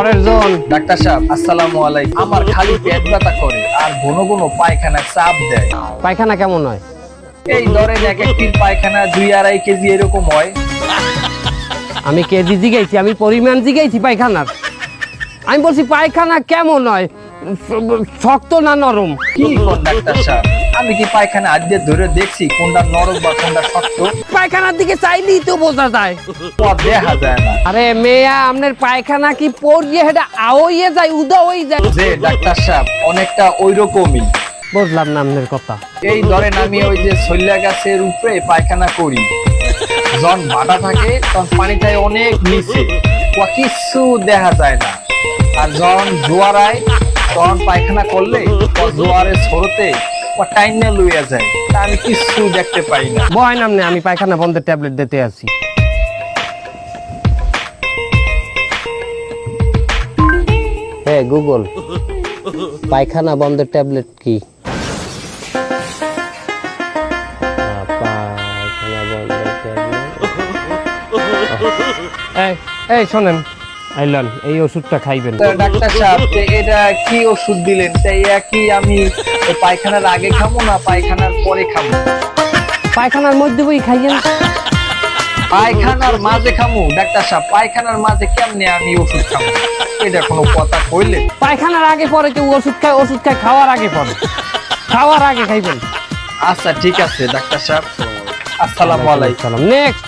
পরের জন। ডাক্তার সাহেব আসসালামু আলাইকুম। আমার খালি পেট ব্যথা করে আর ঘন ঘন পায়খানা চাপ দেয়। পায়খানা কেমন হয়? এই ধরেন এক একটির পায়খানা 2-2.5 কেজি এরকম হয়। আমি কেজি জিগাইছি, আমি পরিমাণ জিগাইছি পায়খানার। আমি বলছি পায়খানা কেমন হয়, শক্ত না নরম? কি কোন ডাক্তার সাহেব, আমি কি পায়খানা হাত দিয়ে ধরে দেখছি কোনটা নরম বা কোনটা শক্ত? পায়খানার দিকে চাইলেই তো বোঝা যায়। তো দেখা যায় না। আরে মেয়া, আপনার পায়খানা কি পড়িয়ে হেটা আওইয়ে যায়, উদা হয়ে যায়? যে ডাক্তার সাহেব অনেকটা ওই রকমই। বুঝলাম না আপনার কথা। এই ধরেন আমি ওই যে সল্লা গাছের উপরে পায়খানা করি, যখন ভাটা থাকে তখন পানিটাই অনেক নিচে, কিছু দেখা যায় না। আর যখন জোয়ার আয় তখন পায়খানা করলে জোয়ারের স্রোতে টাইনা লইয়া যায়, তা আমি কিছু দেখতে পাই না। বয় নামনে, আমি পায়খানা বন্ধের ট্যাবলেট দিতে আছি। হ্যাঁ গুগল, পায়খানা বন্ধের ট্যাবলেট কি? এই শোনেন, আইলান এই ওষুধটা খাইবেন। তো ডাক্তার সাহেব এটা কি ওষুধ দিলেন? তাই কি আমি পায়খানার আগে খাবো না পায়খানার পরে খাবো? পায়খানার মধ্যে বই খাইয়েন। পায়খানার মাঝে খামু? ডাক্তার সাহেব পায়খানার মাঝে কেমনে আমি ওষুধ খাবো? এটা কোনো কথা কইলে? পায়খানার আগে পরে কেউ ওষুধ খায়? ওষুধ খায় খাওয়ার আগে পরে, খাওয়ার আগে খাইবেন। আচ্ছা ঠিক আছে ডাক্তার সাহেব, আসসালামু আলাইকুম। নেক্সট।